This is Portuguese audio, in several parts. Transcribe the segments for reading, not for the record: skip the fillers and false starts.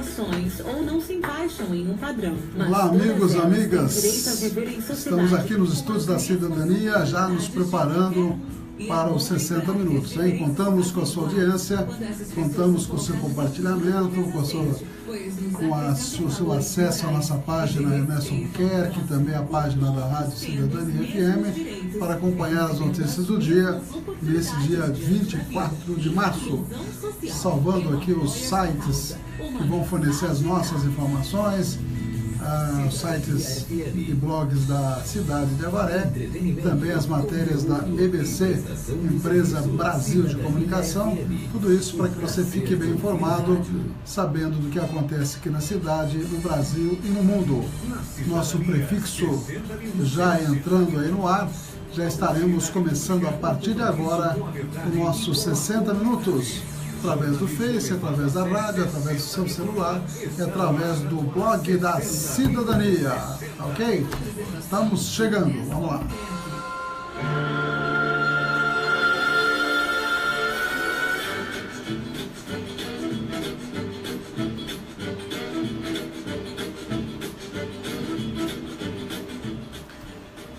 relações ou não se encaixam em um padrão. Olá, amigos, amigas. Estamos aqui nos Estúdios da Cidadania, já nos preparando para os 60 minutos. Hein? Contamos com a sua audiência, contamos com o seu compartilhamento, com o seu acesso à nossa página Ernesto Albuquerque, também a página da Rádio Cidadania FM, para acompanhar as notícias do dia, nesse dia 24 de março, salvando aqui os sites que vão fornecer as nossas informações, os sites e blogs da cidade de Avaré, também as matérias da EBC, Empresa Brasil de Comunicação, tudo isso para que você fique bem informado, sabendo do que acontece aqui na cidade, no Brasil e no mundo. Nosso prefixo já entrando aí no ar, já estaremos começando a partir de agora o nosso 60 minutos, através do Face, através da rádio, através do seu celular e através do blog da Cidadania, ok? Estamos chegando, vamos lá.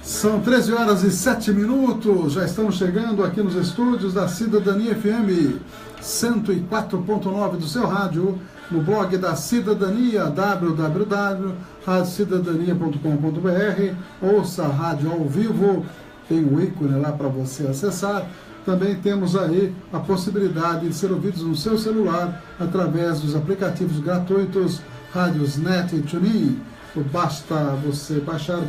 São 13 horas e 7 minutos, já estamos chegando aqui nos estúdios da Cidadania FM 104.9 do seu rádio, no blog da Cidadania, www.radiocidadania.com.br. Ouça a rádio ao vivo, tem um ícone lá para você acessar. Também temos aí a possibilidade de ser ouvidos no seu celular através dos aplicativos gratuitos Radiosnet e TuneIn. Basta você baixar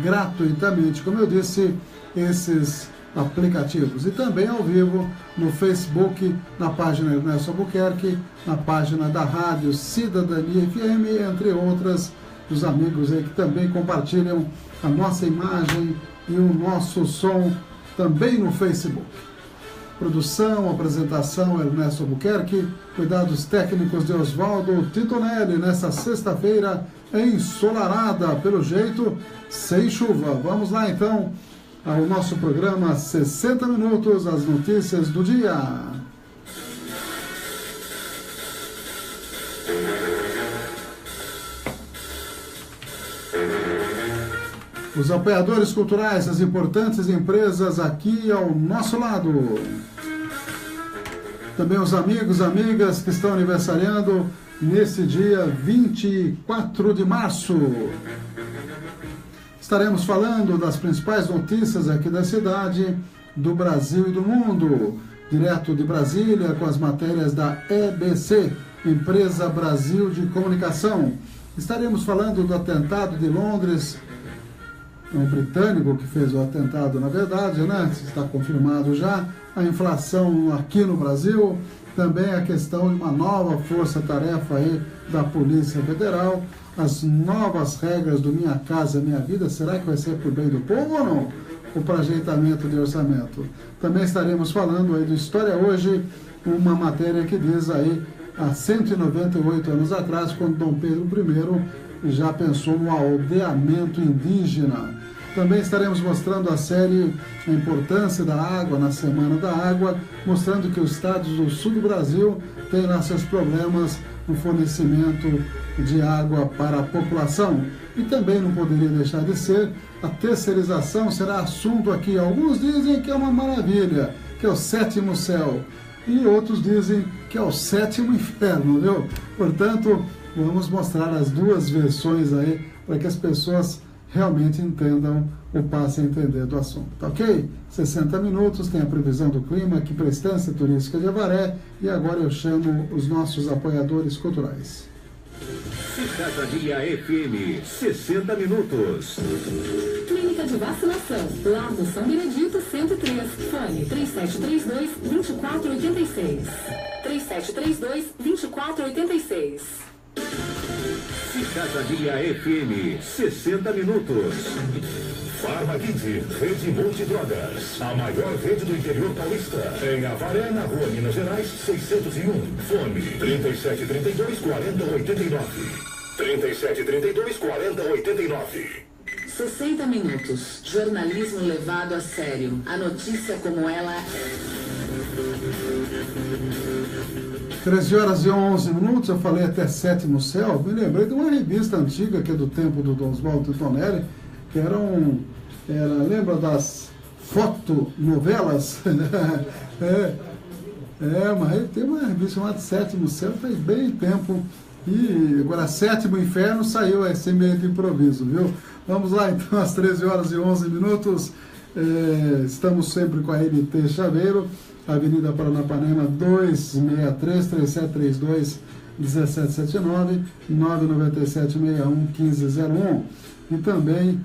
gratuitamente, como eu disse, esses aplicativos, e também ao vivo no Facebook, na página Ernesto Albuquerque, na página da Rádio Cidadania FM, entre outras, dos amigos aí que também compartilham a nossa imagem e o nosso som também no Facebook. Produção, apresentação, Ernesto Albuquerque, cuidados técnicos de Oswaldo Titonelli, nessa sexta-feira ensolarada, pelo jeito, sem chuva. Vamos lá então ao nosso programa 60 minutos, as notícias do dia. Os apoiadores culturais, as importantes empresas aqui ao nosso lado. Também os amigos, amigas que estão aniversariando nesse dia 24 de março. Estaremos falando das principais notícias aqui da cidade, do Brasil e do mundo, direto de Brasília, com as matérias da EBC, Empresa Brasil de Comunicação. Estaremos falando do atentado de Londres, um britânico que fez o atentado, na verdade, né? Está confirmado já. A inflação aqui no Brasil, também a questão de uma nova força-tarefa aí da Polícia Federal, as novas regras do Minha Casa Minha Vida, será que vai ser por bem do povo ou não? Ou para ajeitamento de orçamento? Também estaremos falando aí do História Hoje, uma matéria que diz aí, há 198 anos atrás, quando Dom Pedro I já pensou no aldeamento indígena. Também estaremos mostrando a série A Importância da Água, na Semana da Água, mostrando que os estados do sul do Brasil têm lá seus problemas no fornecimento de água para a população. E também não poderia deixar de ser, a terceirização será assunto aqui. Alguns dizem que é uma maravilha, que é o sétimo céu, e outros dizem que é o sétimo inferno, viu? Portanto, vamos mostrar as duas versões aí, para que as pessoas realmente entendam ou passem a entender do assunto, tá ok? 60 minutos, tem a previsão do clima aqui para a Estância Turística de Avaré, e agora eu chamo os nossos apoiadores culturais. Cidadania FM, 60 minutos. Clínica de Vacinação, Largo São Benedito 103, fone 3732-2486. 3732-2486. Cidadania FM, 60 minutos. Farmaguide, Rede Multidrogas, a maior rede do interior paulista. Em Avaré, na rua Minas Gerais, 601. Fone 3732-4089. 3732-4089. 60 minutos. Jornalismo levado a sério. A notícia como ela é. 13 horas e 11 minutos, eu falei até Sétimo Céu, me lembrei de uma revista antiga, que é do tempo do Oswaldo Tonelli, que lembra das fotonovelas? Mas tem uma revista chamada Sétimo Céu, faz bem tempo, e agora Sétimo Inferno saiu assim meio de improviso, viu? Vamos lá então, às 13 horas e 11 minutos, estamos sempre com a NT Chaveiro, Avenida Paranapanema 263-3732-1779, 997-61-1501. E também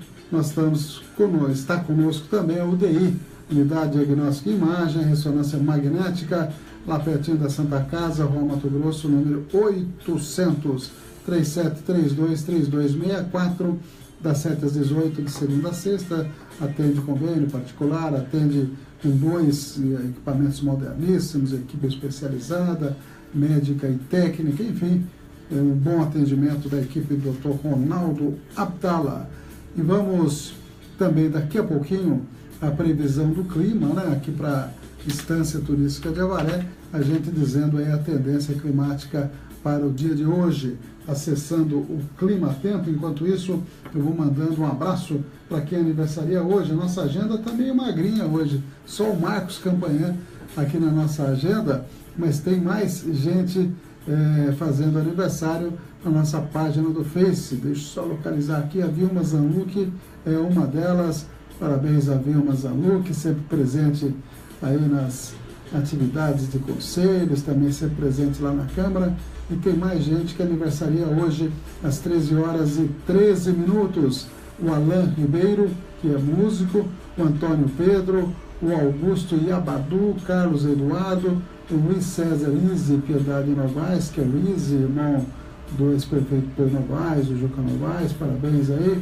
está conosco também a UDI, Unidade Diagnóstica e Imagem, Ressonância Magnética, lá pertinho da Santa Casa, Rua Mato Grosso, número 800, 3732-3264, das 7 às 18, de segunda a sexta, atende convênio particular, atende com 2 equipamentos moderníssimos, equipe especializada, médica e técnica, enfim, um bom atendimento da equipe do Dr. Ronaldo Abdala. E vamos também daqui a pouquinho a previsão do clima, né, aqui para a Estância Turística de Avaré, a gente dizendo aí a tendência climática para o dia de hoje, acessando o Clima Tempo. Enquanto isso, eu vou mandando um abraço para quem aniversaria hoje. A nossa agenda está meio magrinha hoje, só o Marcos Campanhã aqui na nossa agenda, mas tem mais gente fazendo aniversário na nossa página do Face. Deixa eu só localizar aqui, a Vilma Zanluc é uma delas. Parabéns a Vilma Zanluc, sempre presente aí nas atividades de conselhos, também sempre presente lá na Câmara. E tem mais gente que aniversaria hoje, às 13 horas e 13 minutos. O Alain Ribeiro, que é músico, o Antônio Pedro, o Augusto Iabadu, Carlos Eduardo, o Luiz César Izzi Piedade Novaes, que é o Izzi, irmão do ex-prefeito Pedro Novaes, o Juca Novaes, parabéns aí.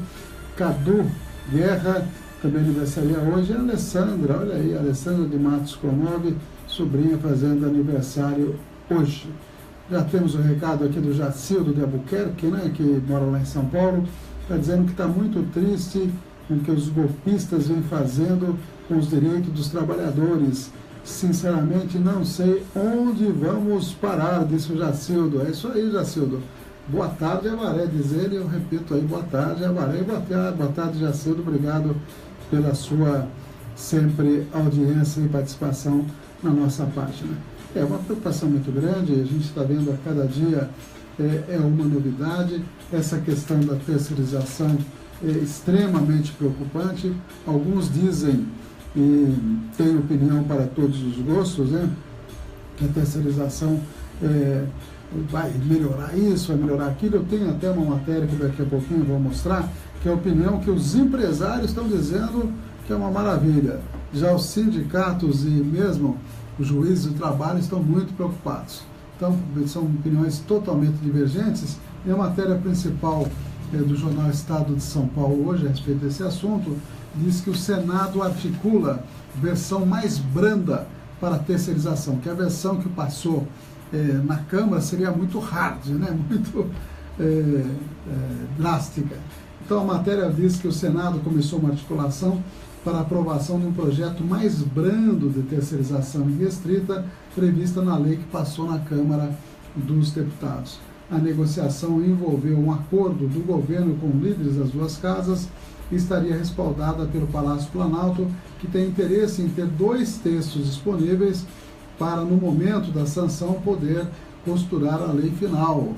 Cadu Guerra, também aniversaria hoje. A Alessandra, olha aí, a Alessandra de Matos Cronove, sobrinha, fazendo aniversário hoje. Já temos o recado aqui do Jacildo de Albuquerque, né, que mora lá em São Paulo, está dizendo que está muito triste com o que os golpistas vêm fazendo com os direitos dos trabalhadores. Sinceramente, não sei onde vamos parar, disse o Jacildo. É isso aí, Jacildo. Boa tarde, Avaré, diz ele, eu repito aí, boa tarde, Avaré, boa tarde, Jacildo, obrigado pela sua sempre audiência e participação na nossa página. É uma preocupação muito grande, a gente está vendo a cada dia, é uma novidade, essa questão da terceirização é extremamente preocupante. Alguns dizem, e tem opinião para todos os gostos, né, que a terceirização vai melhorar isso, vai melhorar aquilo. Eu tenho até uma matéria que daqui a pouquinho eu vou mostrar, que é a opinião que os empresários estão dizendo que é uma maravilha. Já os sindicatos e mesmo os juízes do trabalho estão muito preocupados. Então, são opiniões totalmente divergentes. E a matéria principal do jornal Estado de São Paulo hoje, a respeito desse assunto, diz que o Senado articula versão mais branda para a terceirização, que a versão que passou na Câmara seria muito hard, né? Muito drástica. Então, a matéria diz que o Senado começou uma articulação para a aprovação de um projeto mais brando de terceirização restrita, prevista na lei que passou na Câmara dos Deputados. A negociação envolveu um acordo do governo com líderes das duas casas e estaria respaldada pelo Palácio Planalto, que tem interesse em ter 2 textos disponíveis para, no momento da sanção, poder costurar a lei final.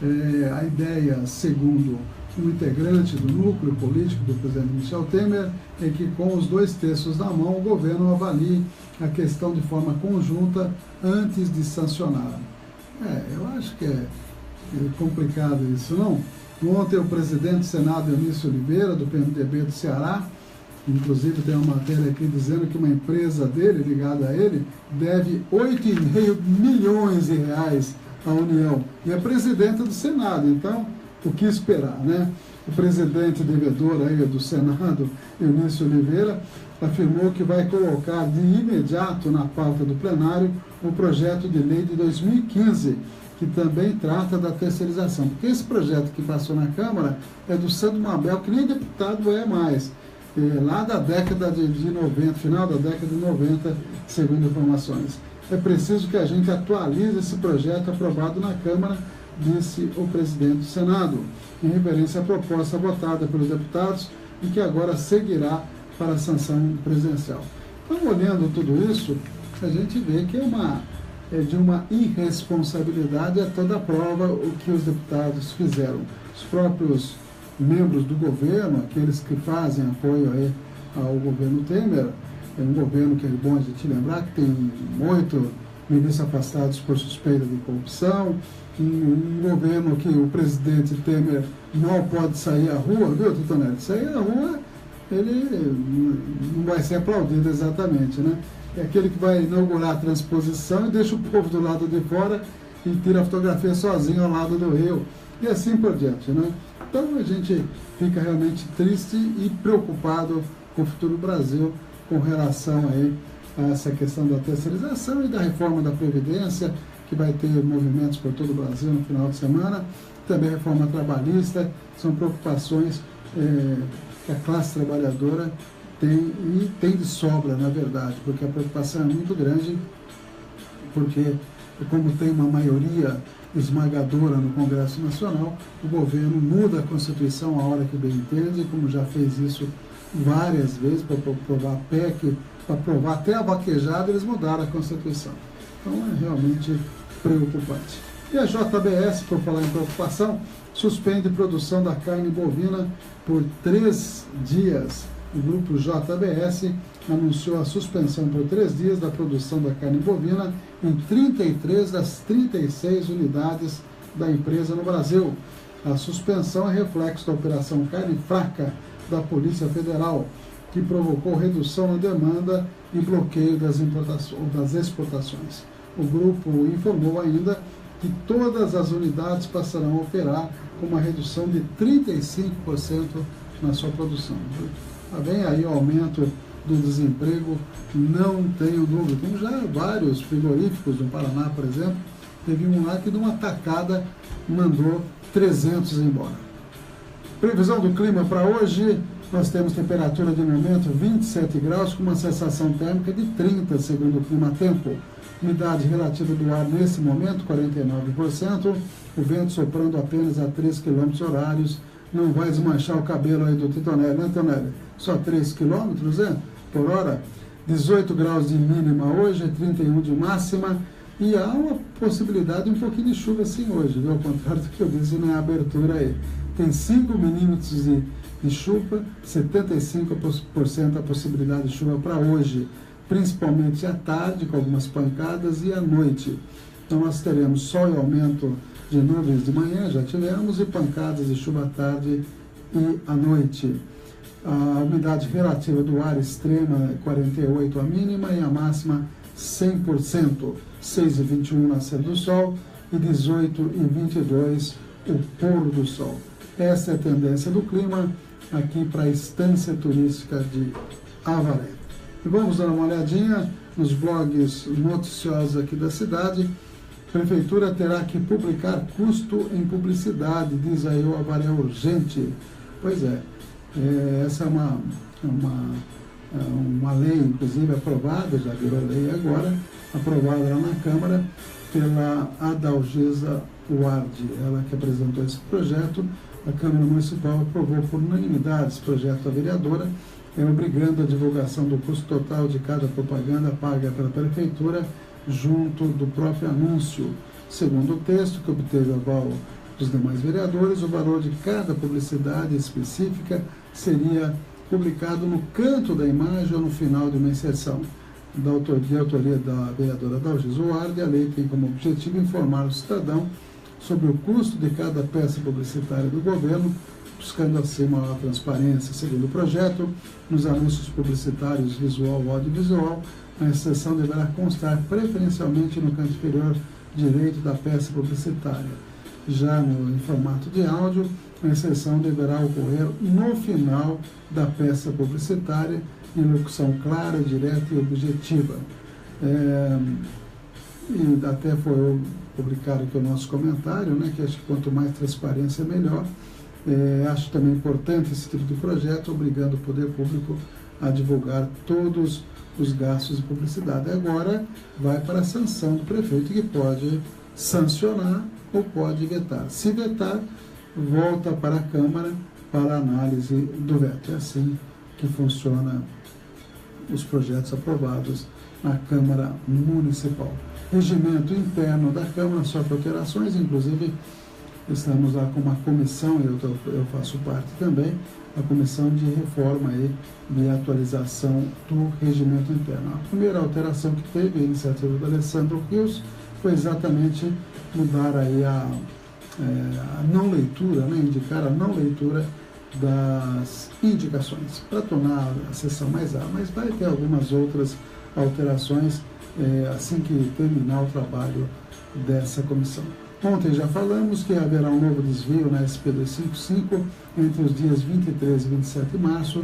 A ideia, segundo um integrante do núcleo político do presidente Michel Temer, é que com os 2 textos na mão, o governo avalie a questão de forma conjunta antes de sancionar. Eu acho que é complicado isso, não? Ontem o presidente do Senado, Eunício Oliveira, do PMDB do Ceará, inclusive tem uma matéria aqui dizendo que uma empresa dele, ligada a ele, deve 8,5 milhões de reais à União. E é presidente do Senado, então o que esperar, né? O presidente devedor aí do Senado, Eunício Oliveira, afirmou que vai colocar de imediato na pauta do plenário o projeto de lei de 2015, que também trata da terceirização. Porque esse projeto que passou na Câmara é do Sandro Mabel, que nem deputado é mais, lá da década de 90, final da década de 90, segundo informações. é preciso que a gente atualize esse projeto aprovado na Câmara, disse o presidente do Senado, em referência à proposta votada pelos deputados e que agora seguirá para a sanção presidencial. Então, olhando tudo isso, a gente vê que é de uma irresponsabilidade a toda a prova o que os deputados fizeram. Os próprios membros do governo, aqueles que fazem apoio aí ao governo Temer, é um governo que é bom a gente lembrar que tem 8 ministros afastados por suspeita de corrupção, um governo que o presidente Temer mal pode sair à rua, viu, Titonelli? Sair à rua, ele não vai ser aplaudido exatamente, né? É aquele que vai inaugurar a transposição e deixa o povo do lado de fora e tira a fotografia sozinho ao lado do rio, e assim por diante, né? Então a gente fica realmente triste e preocupado com o futuro do Brasil com relação aí a essa questão da terceirização e da reforma da Previdência, que vai ter movimentos por todo o Brasil no final de semana, também reforma trabalhista, são preocupações que a classe trabalhadora tem de sobra, na verdade, porque a preocupação é muito grande, porque como tem uma maioria esmagadora no Congresso Nacional, o governo muda a Constituição a hora que bem entende, como já fez isso várias vezes para aprovar a PEC, para aprovar até a vaquejada, eles mudaram a Constituição. Então é realmente preocupante. E a JBS, por falar em preocupação, suspende produção da carne bovina por 3 dias. O grupo JBS anunciou a suspensão por 3 dias da produção da carne bovina em 33 das 36 unidades da empresa no Brasil. A suspensão é reflexo da Operação Carne Fraca da Polícia Federal, que provocou redução na demanda e bloqueio das exportações. O grupo informou ainda que todas as unidades passarão a operar com uma redução de 35% na sua produção. Vem aí o aumento do desemprego, não tenho dúvida. Tem já vários frigoríficos no Paraná, por exemplo, teve um lá que de uma tacada mandou 300 embora. Previsão do clima para hoje, nós temos temperatura de momento 27 graus, com uma sensação térmica de 30, segundo o Climatempo. Umidade relativa do ar nesse momento, 49%, o vento soprando apenas a 3 km horários, não vai desmanchar o cabelo aí do Titonelli, né, Titonelli? Só 3 km, né, por hora, 18 graus de mínima hoje, 31 de máxima, e há uma possibilidade de um pouquinho de chuva sim hoje, viu? Ao contrário do que eu disse na abertura aí. Tem 5 milímetros de chuva, 75% a possibilidade de chuva para hoje, principalmente à tarde, com algumas pancadas, e à noite. Então nós teremos sol e aumento de nuvens de manhã, já tivemos, e pancadas de chuva à tarde e à noite. A umidade relativa do ar extrema é 48% a mínima e a máxima 100%, 6h21 nascer do sol e 18h22 o pôr do sol. Essa é a tendência do clima aqui para a estância turística de Avaré. E vamos dar uma olhadinha nos blogs noticiosos aqui da cidade. Prefeitura terá que publicar custo em publicidade, diz aí o Avaré urgente. Pois é, essa é uma lei, inclusive, aprovada, já virou lei agora, aprovada lá na Câmara pela Adalgisa Ward, ela que apresentou esse projeto. A Câmara Municipal aprovou por unanimidade esse projeto da vereadora, obrigando a divulgação do custo total de cada propaganda paga pela Prefeitura, junto do próprio anúncio. Segundo o texto, que obteve aval dos demais vereadores, o valor de cada publicidade específica seria publicado no canto da imagem ou no final de uma inserção. De autoria da vereadora Adalgisa Ward, a lei tem como objetivo informar o cidadão sobre o custo de cada peça publicitária do governo, buscando assim maior transparência. Segundo o projeto, nos anúncios publicitários visual ou audiovisual, a inserção deverá constar preferencialmente no canto inferior direito da peça publicitária. Já em formato de áudio, a inserção deverá ocorrer no final da peça publicitária, em locução clara, direta e objetiva. E até foi publicado aqui o nosso comentário, né, que acho que quanto mais transparência melhor. Acho também importante esse tipo de projeto, obrigando o poder público a divulgar todos os gastos de publicidade. Agora vai para a sanção do prefeito, que pode sancionar ou pode vetar. Se vetar, volta para a Câmara para a análise do veto. É assim que funciona os projetos aprovados na Câmara Municipal. Regimento interno da Câmara sofre alterações, inclusive estamos lá com uma comissão, eu faço parte também, a comissão de reforma e de atualização do regimento interno. A primeira alteração que teve, a iniciativa do Alessandro Rios, foi exatamente mudar aí a não leitura, né, indicar a não leitura das indicações, para tornar a sessão mais ágil, mas vai ter algumas outras alterações assim que terminar o trabalho dessa comissão. Ontem já falamos que haverá um novo desvio na SP-255 entre os dias 23 e 27 de março,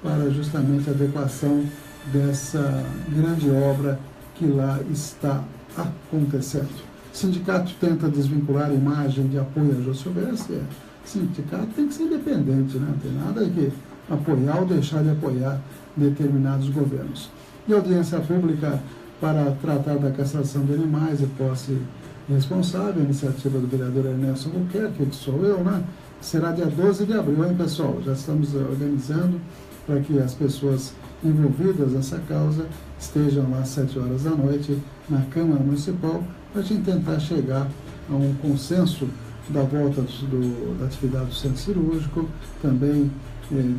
para justamente a adequação dessa grande obra que lá está acontecendo. O sindicato tenta desvincular a imagem de apoio a Jô Silvestre. O sindicato tem que ser independente, né? Não tem nada que apoiar ou deixar de apoiar determinados governos. E audiência pública para tratar da castração de animais e posse responsável, a iniciativa do vereador Ernesto Albuquerque, que sou eu, né? Será dia 12 de abril, hein, pessoal? Já estamos organizando para que as pessoas envolvidas nessa causa estejam lá às 7 horas da noite na Câmara Municipal, para a gente tentar chegar a um consenso da volta da atividade do centro cirúrgico, também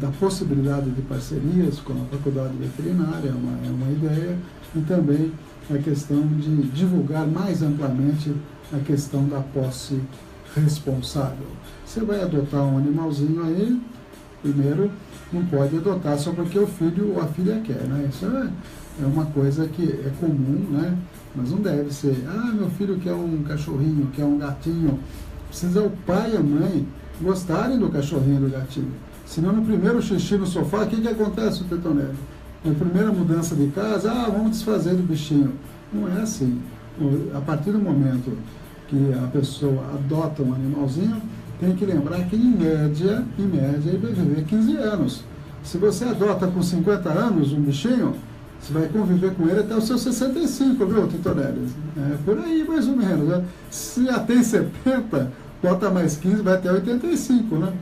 da possibilidade de parcerias com a Faculdade Veterinária, é uma ideia, e também a questão de divulgar mais amplamente a questão da posse responsável. Você vai adotar um animalzinho aí, primeiro, não pode adotar só porque o filho ou a filha quer, né? Isso é uma coisa que é comum, né? Mas não deve ser, meu filho quer um cachorrinho, quer um gatinho. Precisa o pai e a mãe gostarem do cachorrinho e do gatinho. Senão, no primeiro xixi no sofá, o que acontece, Tetonelli? Na primeira mudança de casa, vamos desfazer do bichinho. Não é assim. A partir do momento que a pessoa adota um animalzinho, tem que lembrar que, em média, ele vai viver 15 anos. Se você adota com 50 anos um bichinho, você vai conviver com ele até os seus 65, viu, Tetonelli? É por aí, mais ou menos, né? Se já tem 70, bota mais 15, vai até 85, né?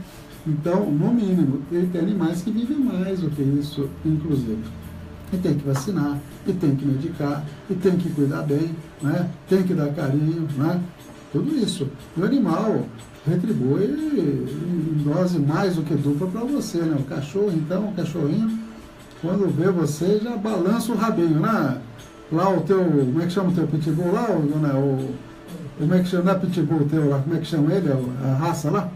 Então, no mínimo, ele tem animais que vivem mais do que isso, inclusive. E tem que vacinar, e tem que medicar, e tem que cuidar bem, né? Tem que dar carinho, né? Tudo isso. E o animal retribui em dose mais do que dupla para você, né? O cachorro, então, o cachorrinho, quando vê você, já balança o rabinho, né? Lá o teu, como é que chama o teu pitbull lá? Como é que chama, não é pitbull teu lá, como é que chama ele, a raça lá?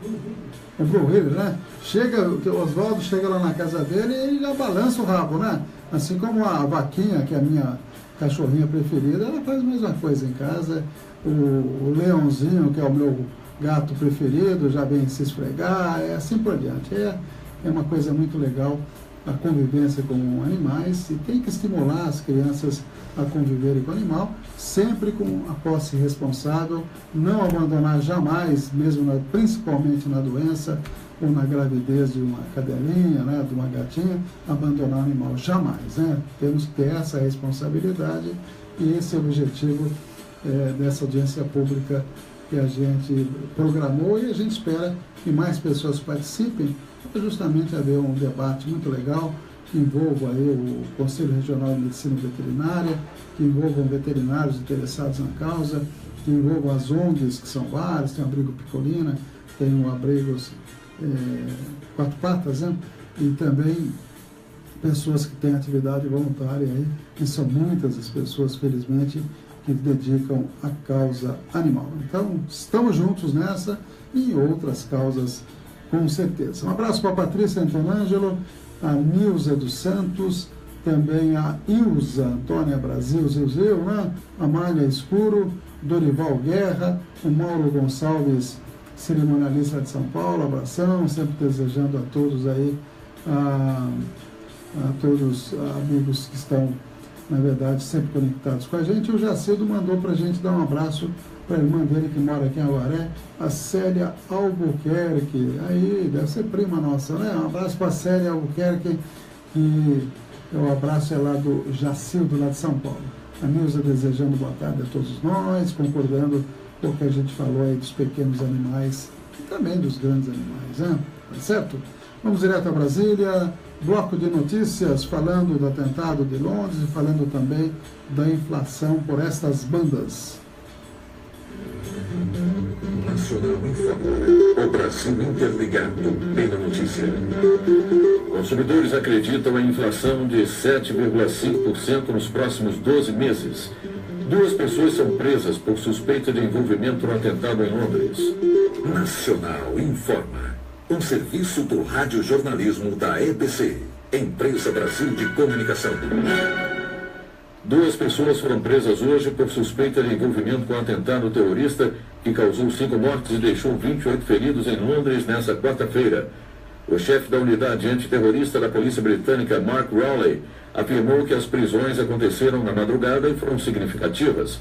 O Broiller, né? Chega, o teu Oswaldo chega lá na casa dele e ele já balança o rabo, né? Assim como a Vaquinha, que é a minha cachorrinha preferida, ela faz a mesma coisa em casa. O Leãozinho, que é o meu gato preferido, já vem se esfregar, assim por diante. É uma coisa muito legal a convivência com animais, e tem que estimular as crianças a conviverem com o animal, sempre com a posse responsável, não abandonar jamais, mesmo principalmente na doença ou na gravidez de uma cadelinha, né, de uma gatinha, abandonar o animal jamais, né? Temos que ter essa responsabilidade, e esse é o objetivo dessa audiência pública que a gente programou, e a gente espera que mais pessoas participem, para justamente haver um debate muito legal, que envolva aí o Conselho Regional de Medicina Veterinária, que envolvam veterinários interessados na causa, que envolvam as ONGs, que são várias, tem o Abrigo Picolina, tem o Abrigos Quatro Patas, né? E também pessoas que têm atividade voluntária aí, que são muitas as pessoas, felizmente, que dedicam à causa animal. Então, estamos juntos nessa e em outras causas, com certeza. Um abraço para a Patrícia Antonângelo, a Nilza dos Santos, também a Ilza Antônia Brasil, Zilzil, né? A Malha Escuro, Dorival Guerra, o Mauro Gonçalves, cerimonialista de São Paulo, abração, sempre desejando a todos aí, a todos amigos que estão, na verdade, sempre conectados com a gente. O Jacildo mandou para a gente dar um abraço para a irmã dele que mora aqui em Avaré, a Célia Albuquerque. Aí, deve ser prima nossa, né? Um abraço para a Célia Albuquerque, que o abraço é lá do Jacildo, lá de São Paulo. A Nilza desejando boa tarde a todos nós, concordando com o que a gente falou aí dos pequenos animais e também dos grandes animais, né? Tá certo? Vamos direto a Brasília, bloco de notícias, falando do atentado de Londres e falando também da inflação por estas bandas. Nacional informa. O Brasil interligado pela notícia. Consumidores acreditam em inflação de 7,5% nos próximos 12 meses. 2 pessoas são presas por suspeita de envolvimento no atentado em Londres. Nacional informa. Um serviço do radiojornalismo da EBC, Empresa Brasil de Comunicação. 2 pessoas foram presas hoje por suspeita de envolvimento com o atentado terrorista que causou 5 mortes e deixou 28 feridos em Londres nesta quarta-feira. O chefe da unidade antiterrorista da polícia britânica, Mark Rowley, afirmou que as prisões aconteceram na madrugada e foram significativas.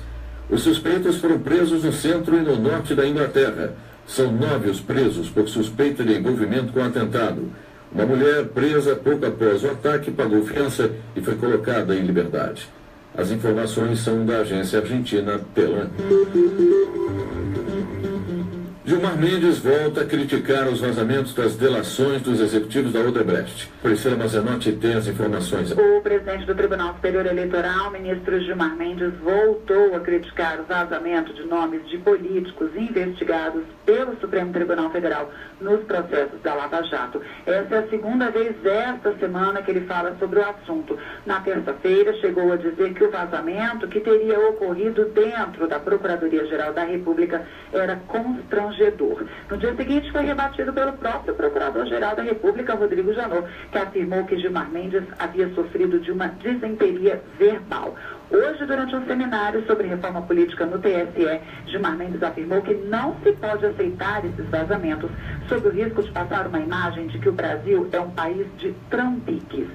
Os suspeitos foram presos no centro e no norte da Inglaterra. São 9 os presos por suspeita de envolvimento com o atentado. Uma mulher presa pouco após o ataque pagou fiança e foi colocada em liberdade. As informações são da agência argentina Pelan. Gilmar Mendes volta a criticar os vazamentos das delações dos executivos da Odebrecht. Priscila Mazenotti tem as informações. O presidente do Tribunal Superior Eleitoral, ministro Gilmar Mendes, voltou a criticar o vazamento de nomes de políticos investigados pelo Supremo Tribunal Federal nos processos da Lava Jato. Essa é a segunda vez esta semana que ele fala sobre o assunto. Na terça-feira, chegou a dizer que o vazamento que teria ocorrido dentro da Procuradoria-Geral da República era constrangedor. No dia seguinte, foi rebatido pelo próprio Procurador-Geral da República, Rodrigo Janot, que afirmou que Gilmar Mendes havia sofrido de uma disenteria verbal. Hoje, durante um seminário sobre reforma política no TSE, Gilmar Mendes afirmou que não se pode aceitar esses vazamentos sob o risco de passar uma imagem de que o Brasil é um país de trambiques.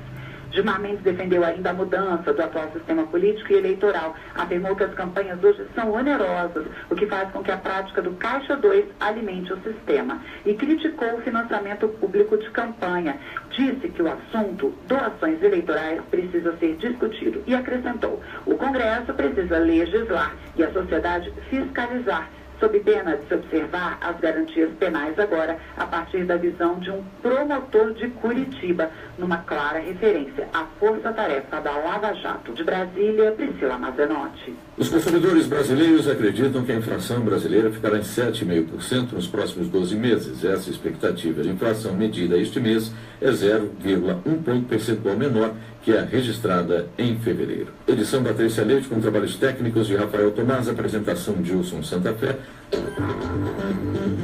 Gilmar Mendes defendeu ainda a mudança do atual sistema político e eleitoral. Afirmou que as campanhas hoje são onerosas, o que faz com que a prática do Caixa 2 alimente o sistema. E criticou o financiamento público de campanha. Disse que o assunto doações eleitorais precisa ser discutido. E acrescentou, o Congresso precisa legislar e a sociedade fiscalizar, sob pena de se observar as garantias penais agora, a partir da visão de um promotor de Curitiba, numa clara referência à força-tarefa da Lava Jato. De Brasília, Priscila Mazenotti. Os consumidores brasileiros acreditam que a inflação brasileira ficará em 7,5% nos próximos 12 meses. Essa expectativa de inflação medida este mês é 0,1 ponto percentual menor que a registrada em fevereiro. Edição Patrícia Leite com trabalhos técnicos de Rafael Tomás, apresentação de Wilson Santa Fé.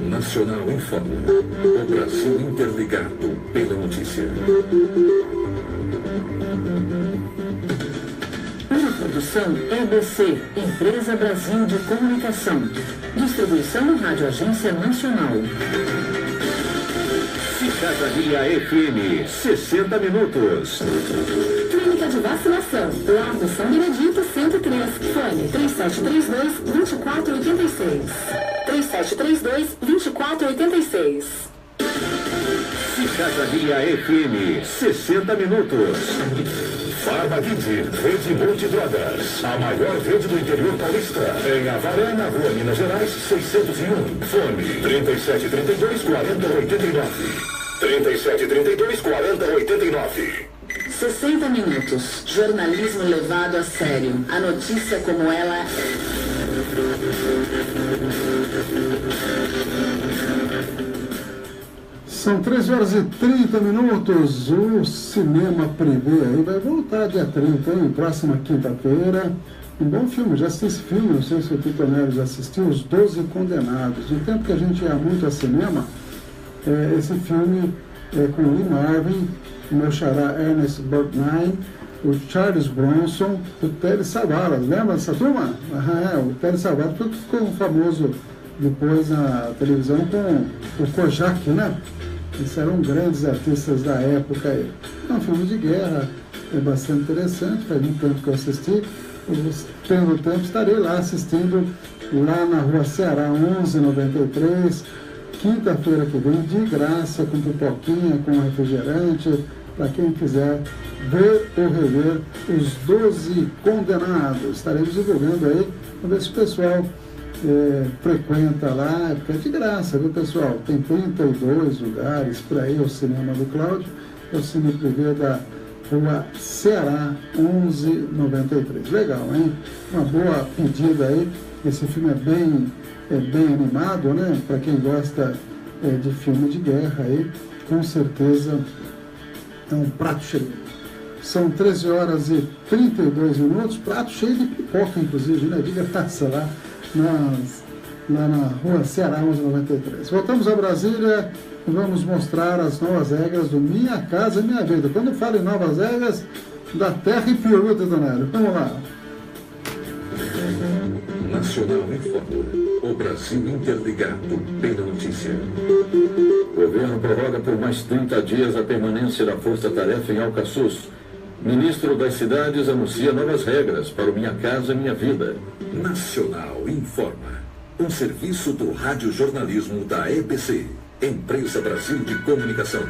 Nacional informa. O Brasil interligado pela notícia. Uma produção EBC, Empresa Brasil de Comunicação. Distribuição Rádio Agência Nacional. Cidadania FM, 60 minutos. Clínica de Vacinação, Largo São Benedito 103, fone 3732-2486. 3732-2486. Cidadania FM, 60 minutos. Farmavide, Rede Multidrogas, a maior rede do interior paulista. Em Avaré, na Rua Minas Gerais, 601. Fone 3732-4089. 3732-4089. 60 minutos. Jornalismo levado a sério. A notícia como ela é. São 13h30. O Cinema Privê aí vai voltar dia 30, hein? Próxima quinta-feira. Um bom filme, já assisti esse filme, não sei se o Tito Nery já assistiu, Os 12 Condenados. No tempo que a gente ia muito a cinema, esse filme é com o Lee Marvin, o meu xará Ernest Borgnine, o Charles Bronson, o Telly Savalas. Lembra dessa turma? O Telly Savalas ficou famoso depois na televisão com o Kojak, né? Eles eram grandes artistas da época. É um filme de guerra, é bastante interessante, faz muito tempo que eu assisti. Tendo tempo, estarei lá assistindo, lá na Rua Ceará 1193, quinta-feira que vem, de graça, com pipoquinha, com refrigerante, para quem quiser ver ou rever os 12 Condenados. Estaremos divulgando aí, para ver se o pessoal frequenta lá, porque é de graça, viu, pessoal? Tem 32 lugares para ir ao cinema do Cláudio, é o Cine Privé da Rua Ceará 1193. Legal, hein? Uma boa pedida aí. Esse filme é bem animado, né? Para quem gosta de filme de guerra aí, com certeza é um prato cheio. São 13 horas e 32 minutos, prato cheio de pipoca, inclusive, né? De graça lá na Rua Ceará 1193. Voltamos a Brasília e vamos mostrar as novas regras do Minha Casa Minha Vida. Quando eu falo em novas regras, da terra e Piuruta, Donélio. Vamos lá. Nacional informa. O Brasil interligado. Pela notícia. O governo prorroga por mais 30 dias a permanência da Força Tarefa em Alcaçuz. Ministro das Cidades anuncia novas regras para o Minha Casa Minha Vida. Nacional informa. Um serviço do radiojornalismo da EBC, Empresa Brasil de Comunicação.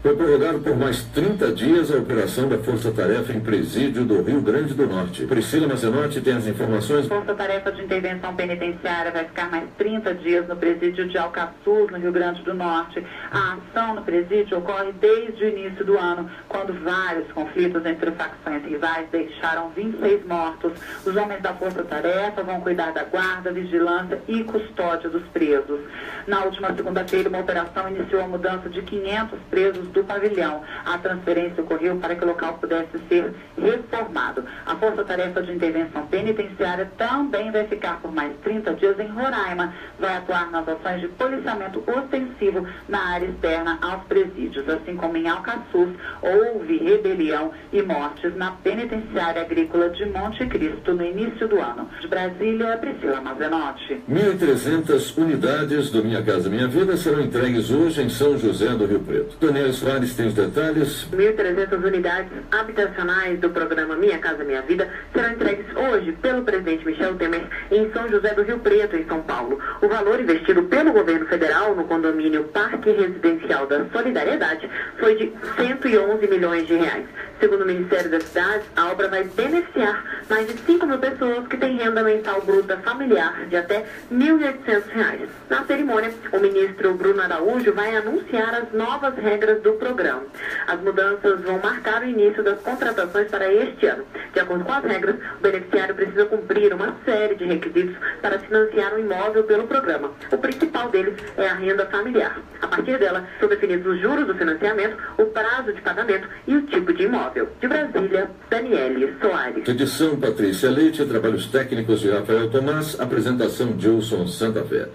Foi prorrogado por mais 30 dias a operação da Força Tarefa em Presídio do Rio Grande do Norte. Priscila Mazenotti tem as informações. A Força Tarefa de Intervenção Penitenciária vai ficar mais 30 dias no presídio de Alcaçuz, no Rio Grande do Norte. A ação no presídio ocorre desde o início do ano, quando vários conflitos entre facções rivais deixaram 26 mortos. Os homens da Força Tarefa vão cuidar da guarda, vigilância e custódia dos presos. Na última segunda-feira, uma operação iniciou a mudança de 500 presos do pavilhão. A transferência ocorreu para que o local pudesse ser reformado. A Força Tarefa de Intervenção Penitenciária também vai ficar por mais 30 dias em Roraima. Vai atuar nas ações de policiamento ostensivo na área externa aos presídios. Assim como em Alcaçuz, houve rebelião e mortes na Penitenciária Agrícola de Monte Cristo no início do ano. De Brasília, Priscila Mazenotti. 1.300 unidades do Minha Casa Minha Vida serão entregues hoje em São José do Rio Preto. Daniel Soares tem os detalhes. 1.300 unidades habitacionais do programa Minha Casa Minha Vida serão entregues hoje pelo presidente Michel Temer em São José do Rio Preto, em São Paulo. O valor investido pelo governo federal no condomínio Parque Residencial da Solidariedade foi de 111 milhões de reais. Segundo o Ministério das Cidades, a obra vai beneficiar mais de 5 mil pessoas que têm renda mensal bruta familiar de até R$ 1.800. Na cerimônia, o ministro Bruno Araújo vai anunciar as novas regras do programa. As mudanças vão marcar o início das contratações para este ano. De acordo com as regras, o beneficiário precisa cumprir uma série de requisitos para financiar um imóvel pelo programa. O principal deles é a renda familiar. A partir dela, são definidos os juros do financiamento, o prazo de pagamento e o tipo de imóvel. De Brasília, Daniele Soares. Edição Patrícia Leite, trabalhos técnicos de Rafael Tomás, apresentação Gilson Santa Fé.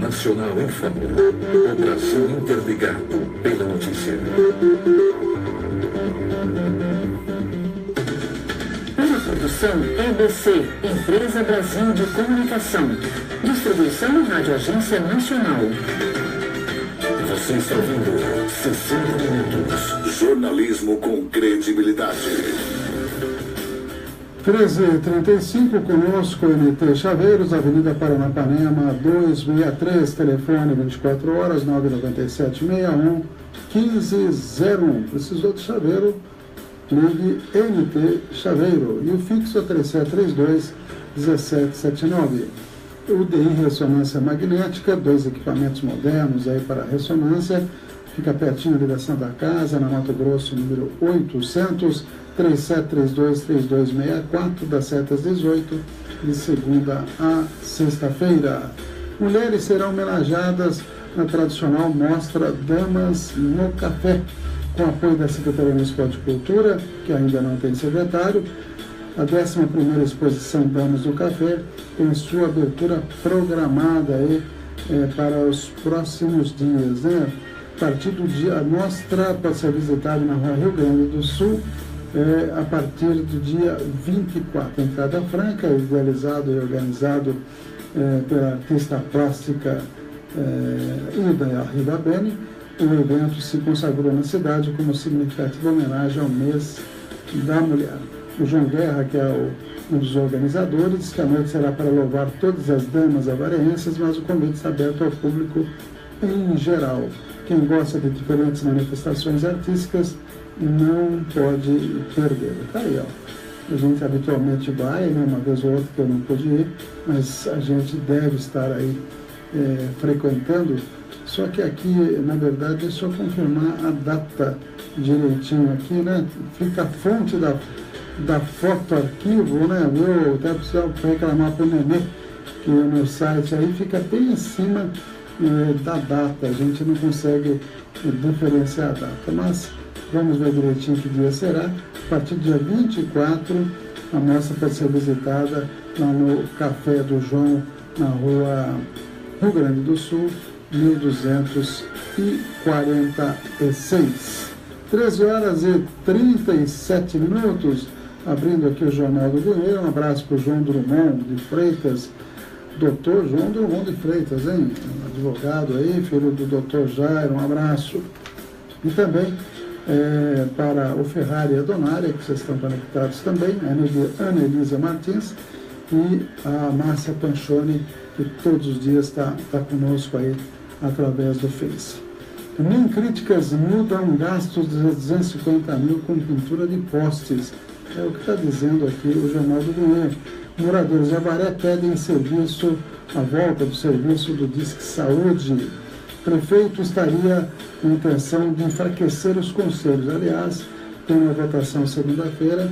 Nacional informa. O Brasil interligado pela notícia. Uma produção EBC, Empresa Brasil de Comunicação. Distribuição Rádio Agência Nacional. Você está ouvindo 60 Minutos. Jornalismo com credibilidade. 13h35, conosco, NT Chaveiros, Avenida Paranapanema 263, telefone 24 horas, 997-61-1501. Precisou de chaveiro, ligue NT Chaveiro. E o fixo é 3732-1779. UDI Ressonância Magnética, 2 equipamentos modernos aí para ressonância. Fica pertinho ali da Santa Casa, na Mato Grosso, número 800, 3732-3264, das 7 às 18, de segunda a sexta-feira. Mulheres serão homenageadas na tradicional mostra Damas no Café, com apoio da Secretaria Municipal de Cultura, que ainda não tem secretário. A 11ª exposição Damas no Café tem sua abertura programada aí, para os próximos dias, né? A partir do dia, a mostra pode ser visitada na Rua Rio Grande do Sul, a partir do dia 24. Entrada franca, idealizado e organizado pela artista plástica Ida Ribabene. O evento se consagrou na cidade como significativo homenagem ao mês da mulher. O João Guerra, que é o Um dos organizadores diz que a noite será para louvar todas as damas avarenses, mas o convite está aberto ao público em geral. Quem gosta de diferentes manifestações artísticas não pode perder. Tá aí, ó. A gente habitualmente vai, né, uma vez ou outra que eu não pude ir, mas a gente deve estar aí frequentando. Só que aqui, na verdade, é só confirmar a data direitinho aqui, né? Fica a fonte da foto arquivo, né? Eu até preciso reclamar para o Nenê, que o meu site aí fica bem em cima da data. A gente não consegue diferenciar a data, mas vamos ver direitinho que dia será. A partir do dia 24, a mostra pode ser visitada lá no Café do João, na rua Rio Grande do Sul, 1246. 13 horas e 37 minutos, abrindo aqui o Jornal do Goiânia. Um abraço para o João Drummond de Freitas, doutor João Drummond de Freitas, hein? Advogado aí, filho do doutor Jairo, um abraço. E também para o Ferrari Adonária, que vocês estão conectados também, a Ana Elisa Martins e a Márcia Panchoni, que todos os dias está conosco aí através do Face. Nem críticas mudam gastos de 250 mil com pintura de postes. É o que está dizendo aqui o Jornal do Goiânia. Moradores de Avaré pedem a volta do serviço do Disque Saúde. O prefeito estaria com intenção de enfraquecer os conselhos. Aliás, tem uma votação segunda-feira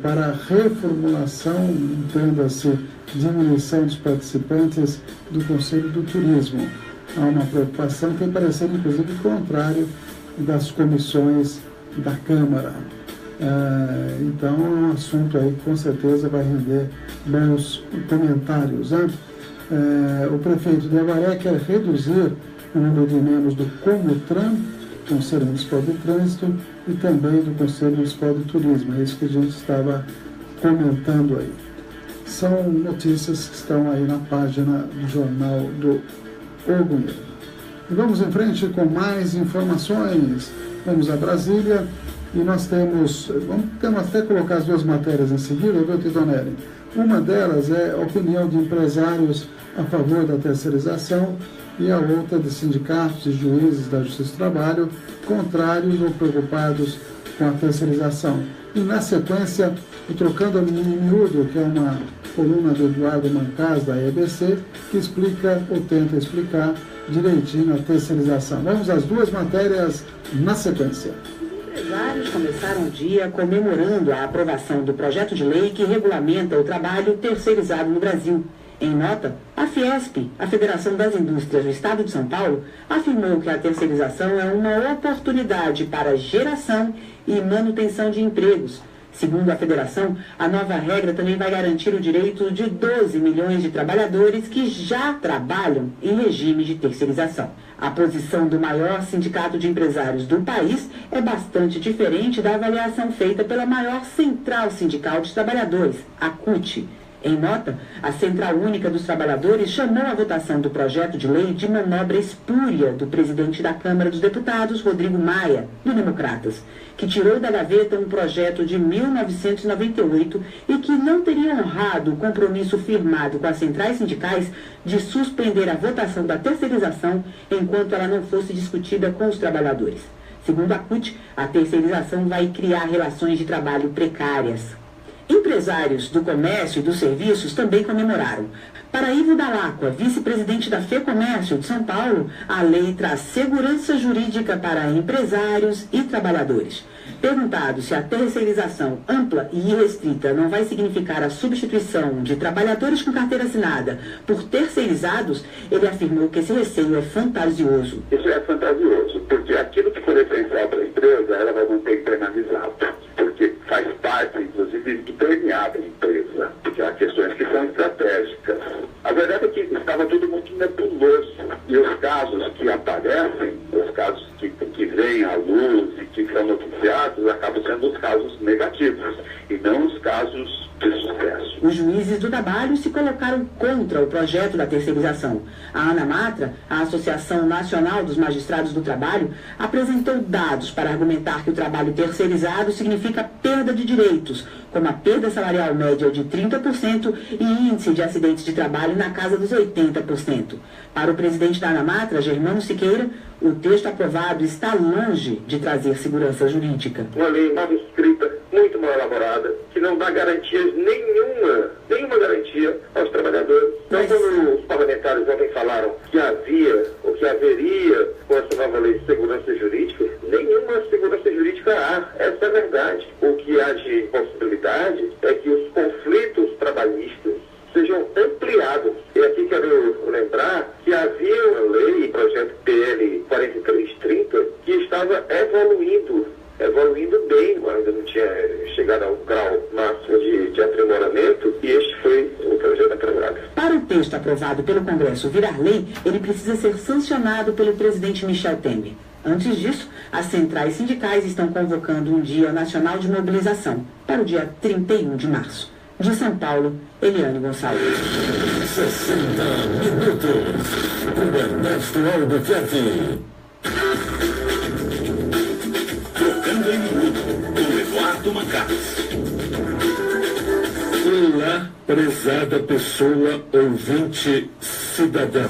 para a reformulação, entenda-se, diminuição dos participantes do Conselho do Turismo. Há uma preocupação, tem parecido inclusive contrário das comissões da Câmara. Então é um assunto aí que com certeza vai render bons comentários, né? O prefeito de Avaré quer reduzir o número de membros do Comutran, Conselho Municipal de Trânsito, e também do Conselho Municipal de Turismo. É isso que a gente estava comentando aí. São notícias que estão aí na página do Jornal do Goiânia. E vamos em frente com mais informações. Vamos a Brasília e nós temos até colocar as duas matérias em seguida, viu, Titonelli? Uma delas é a opinião de empresários a favor da terceirização e a outra de sindicatos e juízes da Justiça do Trabalho contrários ou preocupados com a terceirização. E na sequência, o Trocando a Miúdo, que é uma coluna do Eduardo Mancaz, da EBC, que explica ou tenta explicar direitinho a terceirização. Vamos às duas matérias na sequência. Os empresários começaram o dia comemorando a aprovação do projeto de lei que regulamenta o trabalho terceirizado no Brasil. Em nota, a Fiesp, a Federação das Indústrias do Estado de São Paulo, afirmou que a terceirização é uma oportunidade para geração e manutenção de empregos. Segundo a federação, a nova regra também vai garantir o direito de 12 milhões de trabalhadores que já trabalham em regime de terceirização. A posição do maior sindicato de empresários do país é bastante diferente da avaliação feita pela maior central sindical de trabalhadores, a CUT. Em nota, a Central Única dos Trabalhadores chamou a votação do projeto de lei de manobra espúria do presidente da Câmara dos Deputados, Rodrigo Maia, do Democratas, que tirou da gaveta um projeto de 1998 e que não teria honrado o compromisso firmado com as centrais sindicais de suspender a votação da terceirização enquanto ela não fosse discutida com os trabalhadores. Segundo a CUT, a terceirização vai criar relações de trabalho precárias. Empresários do comércio e dos serviços também comemoraram. Para Ivo Dalacqua, vice-presidente da FEComércio de São Paulo, a lei traz segurança jurídica para empresários e trabalhadores. Perguntado se a terceirização ampla e irrestrita não vai significar a substituição de trabalhadores com carteira assinada por terceirizados, ele afirmou que esse receio é fantasioso. Isso é fantasioso, porque aquilo que for essencial para a empresa, ela vai manter internalizado, porque faz parte, inclusive, do DNA da empresa, porque há questões que são estratégicas. A verdade é que estava tudo muito nebuloso, e os casos que aparecem, os casos que vêm à luz e que são noticiados, acabam sendo os casos negativos, e não os casos de sucesso. O Os juízes do trabalho se colocaram contra o projeto da terceirização. A ANAMATRA, a Associação Nacional dos Magistrados do Trabalho, apresentou dados para argumentar que o trabalho terceirizado significa perda de direitos, como a perda salarial média de 30% e índice de acidentes de trabalho na casa dos 80%. Para o presidente da ANAMATRA, Germano Siqueira, o texto aprovado está longe de trazer segurança jurídica. Uma lei mal escrita, muito mal elaborada, que não dá garantias nenhuma garantia aos trabalhadores. Então, quando os parlamentares ontem falaram que havia ou que haveria com essa nova lei de segurança jurídica, nenhuma segurança jurídica há. Essa é a verdade. O que há de possibilidade é que os conflitos trabalhistas sejam ampliados. E aqui quero lembrar que havia uma lei, projeto PL 4330, que estava evoluindo bem, ainda não tinha chegado a um grau máximo de aprimoramento, e este foi o projeto aprovado. Para o texto aprovado pelo Congresso virar lei, ele precisa ser sancionado pelo presidente Michel Temer. Antes disso, as centrais sindicais estão convocando um Dia Nacional de Mobilização para o dia 31 de março. De São Paulo, Eliane Gonçalves. 60 minutos com Ernesto Albuquerque. Trocando em Minuto com Eduardo Macacos. Olá, prezada pessoa, ouvinte, cidadã.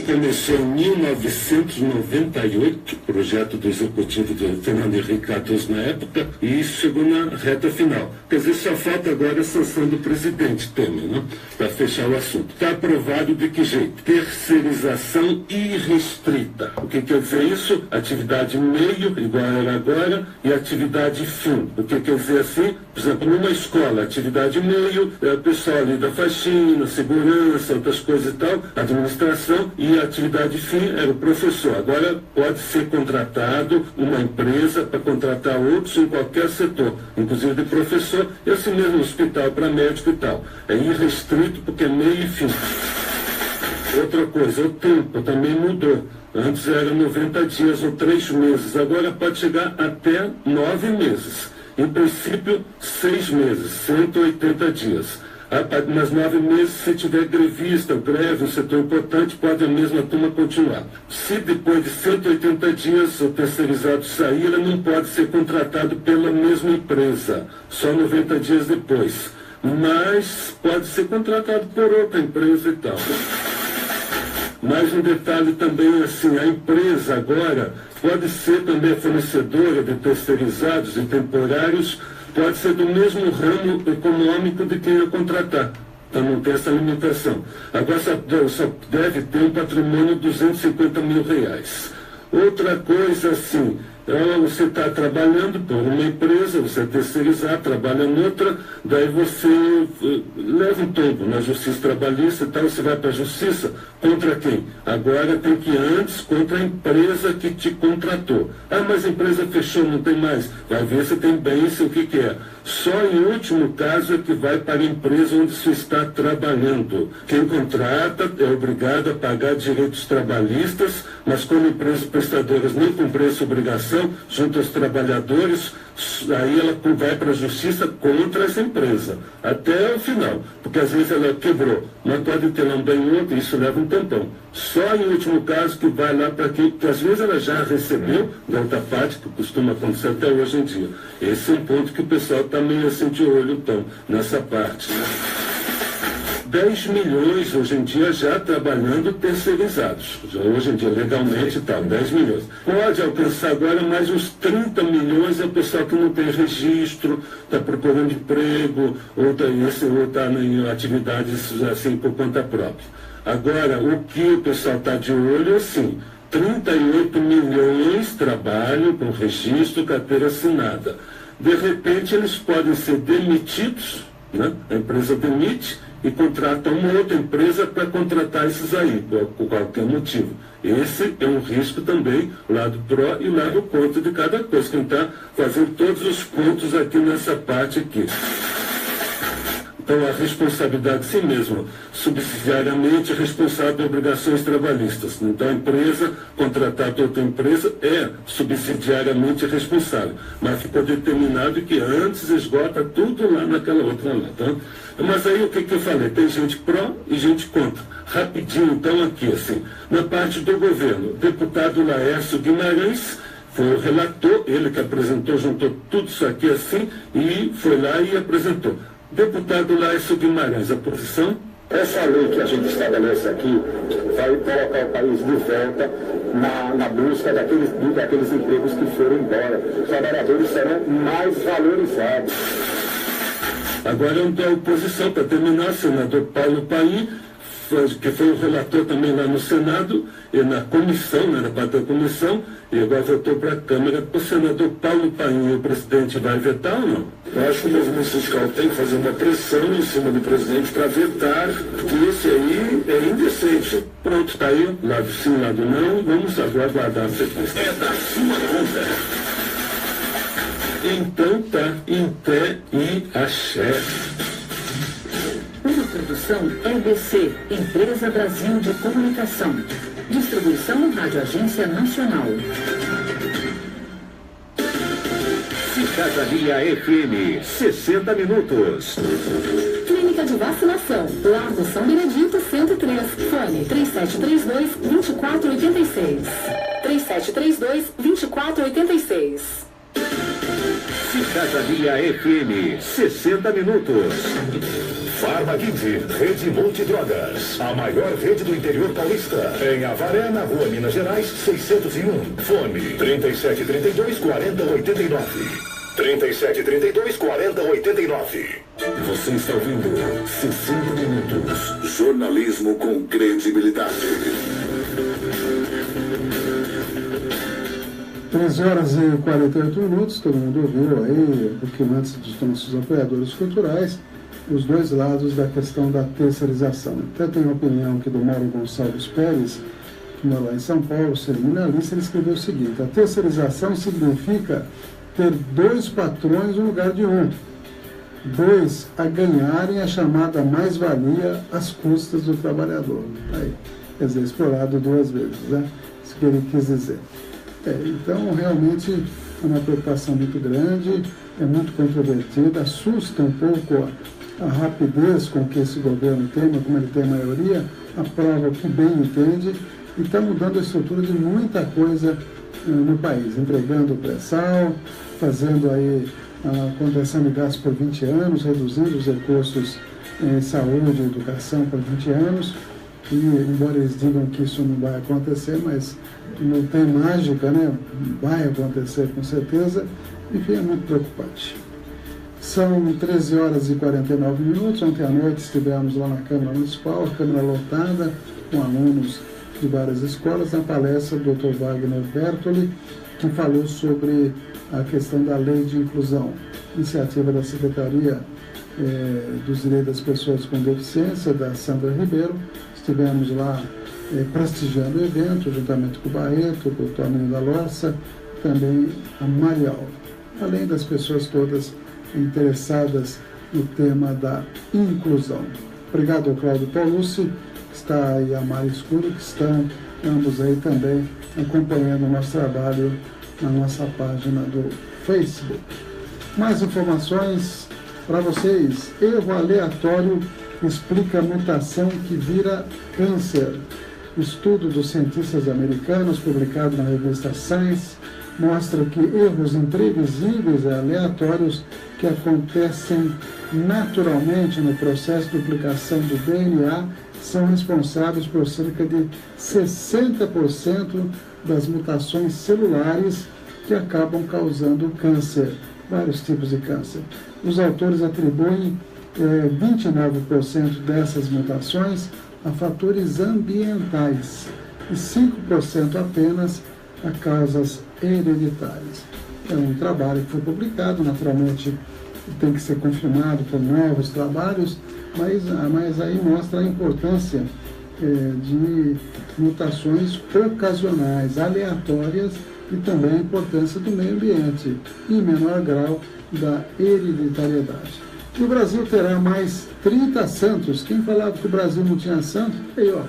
Começou em 1998, projeto do executivo do Fernando Henrique Cardoso na época, e chegou na reta final. Quer dizer, só falta agora a sanção do presidente Temer, né? Para fechar o assunto. Está aprovado de que jeito? Terceirização irrestrita. O que quer dizer isso? Atividade meio, igual era agora, e atividade fim. O que quer dizer assim? Por exemplo, numa escola, atividade meio, é o pessoal ali da faxina, segurança, outras coisas e tal, administração, e a atividade fim era o professor. Agora pode ser contratado uma empresa para contratar outros em qualquer setor, inclusive de professor, e assim mesmo no hospital para médico e tal. É irrestrito porque é meio e fim. Outra coisa, o tempo também mudou. Antes era 90 dias ou 3 meses, agora pode chegar até 9 meses. Em princípio, 6 meses, 180 dias. Nas 9 meses, se tiver grevista, greve, um setor importante, pode a mesma turma continuar. Se depois de 180 dias o terceirizado sair, ele não pode ser contratado pela mesma empresa, só 90 dias depois. Mas pode ser contratado por outra empresa e tal. Mais um detalhe também assim, a empresa agora pode ser também fornecedora de terceirizados e temporários, pode ser do mesmo ramo econômico de quem ia contratar. Então não tem essa limitação. Agora só deve ter um patrimônio de R$250 mil. Outra coisa assim, você está trabalhando por uma empresa, você é terceirizado, trabalha noutra, daí você leva um tombo na justiça trabalhista e tal, você vai para a justiça, contra quem? Agora tem que ir antes contra a empresa que te contratou. Ah, mas a empresa fechou, não tem mais. Vai ver se tem bens, o que é. Só em último caso é que vai para a empresa onde você está trabalhando. Quem contrata é obrigado a pagar direitos trabalhistas, mas como empresas prestadoras não cumprem essa obrigação, junto aos trabalhadores, aí ela vai para a justiça contra essa empresa, até o final, porque às vezes ela quebrou, mas pode ter lá um bem outro, e isso leva um tempão. Só em último caso que vai lá para quem, que às vezes ela já recebeu da outra parte, que costuma acontecer até hoje em dia. Esse é um ponto que o pessoal está meio assim de olho, então, nessa parte. 10 milhões hoje em dia já trabalhando terceirizados. Já hoje em dia, legalmente e tal, 10 milhões. Pode alcançar agora mais uns 30 milhões é o pessoal que não tem registro, está procurando emprego, ou está em atividades assim por conta própria. Agora, o que o pessoal está de olho é assim, 38 milhões trabalham com registro, carteira assinada. De repente, eles podem ser demitidos, né? A empresa demite, e contrata uma outra empresa para contratar esses aí, por qualquer motivo. Esse é um risco também, o lado pró e o lado contra de cada coisa. Quem está fazendo todos os pontos aqui nessa parte aqui. Então, a responsabilidade, sim mesmo, subsidiariamente responsável por obrigações trabalhistas. Então, a empresa, contratada outra empresa, é subsidiariamente responsável. Mas ficou determinado que antes esgota tudo lá naquela outra lá. Tá? Mas aí, o que eu falei? Tem gente pró e gente contra. Rapidinho, então, aqui, assim, na parte do governo, o deputado Laércio Guimarães foi o relator, ele que apresentou, juntou tudo isso aqui assim, e foi lá e apresentou. Deputado Laércio Guimarães, a posição? Essa lei que a gente estabelece aqui vai colocar o país de volta na busca daqueles empregos que foram embora. Os trabalhadores serão mais valorizados. Agora eu dou a oposição, para terminar, o senador Paulo Paim, que foi o relator também lá no Senado, e na comissão, né, na parte da comissão, e agora voltou para a Câmara. O senador Paulo Paim, o presidente vai vetar ou não? Eu acho que o movimento sindical tem que fazer uma pressão em cima do presidente para vetar, porque esse aí é indecente. Pronto, está aí, lado sim, lado não, vamos agora aguardar a sequência. É da sua conta. Então tá, em pé e axé. Uma produção EBC, Empresa Brasil de Comunicação. Distribuição Rádio Agência Nacional. Cidadania FM, 60 minutos. Clínica de Vacinação, Largo São Benedito 103, fone 3732-2486. 3732-2486. Cidadania FM, 60 minutos. Farmaguide, Rede Multidrogas, a maior rede do interior paulista. Em Avaré, na Rua Minas Gerais, 601. Fone 3732-4089. 3732-4089. Você está ouvindo 60 minutos. Jornalismo com credibilidade. 13 horas e 48 minutos, todo mundo ouviu aí, um pouquinho antes dos nossos apoiadores culturais, os dois lados da questão da terceirização. Até tem a opinião aqui do Mauro Gonçalves Pérez, que mora lá em São Paulo, cerimonialista. Ele escreveu o seguinte: a terceirização significa ter dois patrões no lugar de um. Dois a ganharem a chamada mais-valia às custas do trabalhador. Aí, quer dizer, explorado duas vezes, né? Isso que ele quis dizer. Então, realmente, é uma preocupação muito grande, é muito controvertida, assusta um pouco a rapidez com que esse governo tem, mas como ele tem a maioria, a prova que bem entende, e está mudando a estrutura de muita coisa no país, entregando o pré-sal, fazendo aí a contenção de gastos por 20 anos, reduzindo os recursos em saúde e educação por 20 anos, e embora eles digam que isso não vai acontecer, mas não tem mágica, né? Vai acontecer com certeza, enfim, é muito preocupante. São 13 horas e 49 minutos, ontem à noite estivemos lá na Câmara Municipal, a Câmara lotada, com alunos de várias escolas, na palestra do Dr. Wagner Bertoli, que falou sobre a questão da Lei de Inclusão, iniciativa da Secretaria dos Direitos das Pessoas com Deficiência, da Sandra Ribeiro. Estivemos lá prestigiando o evento, juntamente com o Barreto, com o Toninho da Lorça, também a Marial, além das pessoas todas interessadas no tema da inclusão. Obrigado ao Cláudio Paulucci, que está aí, a Mari Escuro, que estão ambos aí também acompanhando o nosso trabalho na nossa página do Facebook. Mais informações para vocês. Erro aleatório explica a mutação que vira câncer. Estudo dos cientistas americanos, publicado na revista Science, mostra que erros imprevisíveis e aleatórios que acontecem naturalmente no processo de duplicação do DNA são responsáveis por cerca de 60% das mutações celulares que acabam causando câncer, vários tipos de câncer. Os autores atribuem 29% dessas mutações a fatores ambientais e 5% apenas a causas hereditárias. É um trabalho que foi publicado, naturalmente tem que ser confirmado por novos trabalhos, mas aí mostra a importância de mutações ocasionais, aleatórias, e também a importância do meio ambiente, e em menor grau da hereditariedade. E o Brasil terá mais 30 santos. Quem falava que o Brasil não tinha santo? Aí, ó.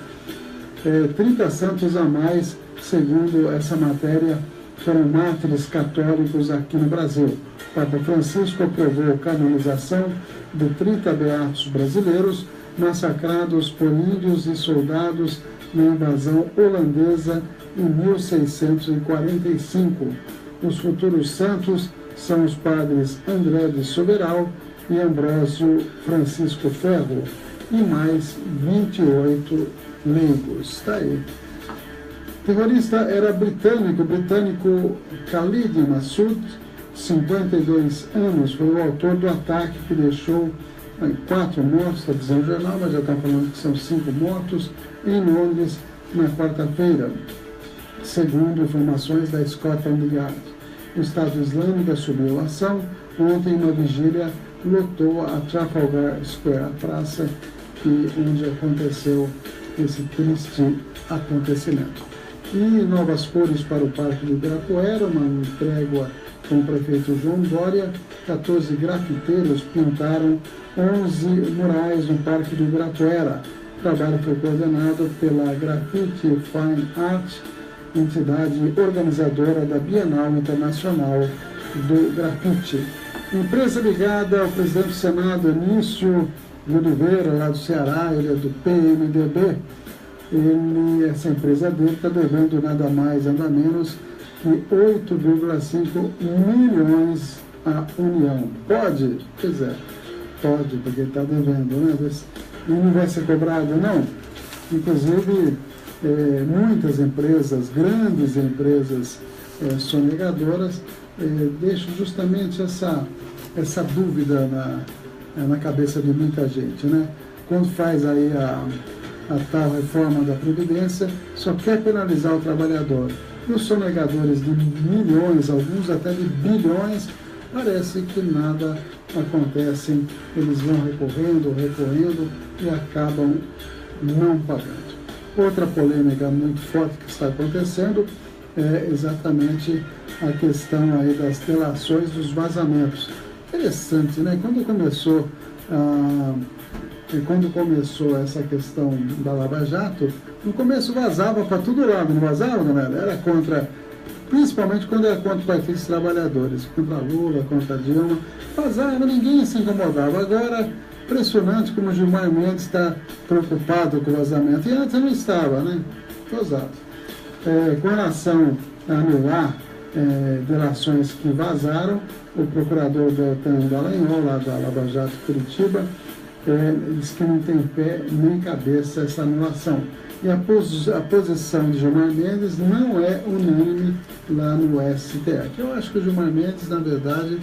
30 santos a mais, segundo essa matéria, foram mártires católicos aqui no Brasil. Papa Francisco aprovou a canonização de 30 beatos brasileiros massacrados por índios e soldados na invasão holandesa em 1645. Os futuros santos são os padres André de Soberal e Ambrósio Francisco Ferro, e mais 28 leigos. Está aí. O terrorista era britânico Khalid Massoud, 52 anos, foi o autor do ataque que deixou 4 mortos, está dizendo o jornal, mas já está falando que são 5 mortos, em Londres, na quarta-feira, segundo informações da Scotland Yard. O Estado Islâmico assumiu a ação. Ontem, uma vigília lotou a Trafalgar Square, a praça onde aconteceu esse triste acontecimento. E novas cores para o Parque do Ibirapuera, uma trégua com o prefeito João Dória. 14 grafiteiros pintaram 11 murais no Parque do Ibirapuera. O trabalho foi coordenado pela Graffiti Fine Art, entidade organizadora da Bienal Internacional do Grafite. Empresa ligada ao presidente do Senado, Anício de Oliveira, lá do Ceará, ele é do PMDB. Essa empresa dele está devendo nada mais, nada menos que 8,5 milhões à União. Pode? Pois é, pode, porque está devendo, né? E não vai ser cobrado, não. Inclusive, muitas empresas, grandes empresas sonegadoras, deixam justamente essa dúvida na cabeça de muita gente, né? Quando faz aí a tal reforma da Previdência, só quer penalizar o trabalhador. E os sonegadores de milhões, alguns até de bilhões, parece que nada acontece, eles vão recorrendo e acabam não pagando. Outra polêmica muito forte que está acontecendo é exatamente a questão aí das delações dos vazamentos. Interessante, né? Quando começou essa questão da Lava Jato, no começo vazava para todo lado, não vazava, galera? Era contra, principalmente quando era contra partidos trabalhadores, contra Lula, contra Dilma, vazava, ninguém se incomodava. Agora, impressionante como o Gilmar Mendes está preocupado com o vazamento, e antes não estava, né? Vazado. Com relação a anular delações que vazaram, o procurador Deltan Dallagnol, lá da Lava Jato Curitiba, diz que não tem pé nem cabeça essa anulação. E a posição de Gilmar Mendes não é unânime lá no STF. Eu acho que o Gilmar Mendes, na verdade,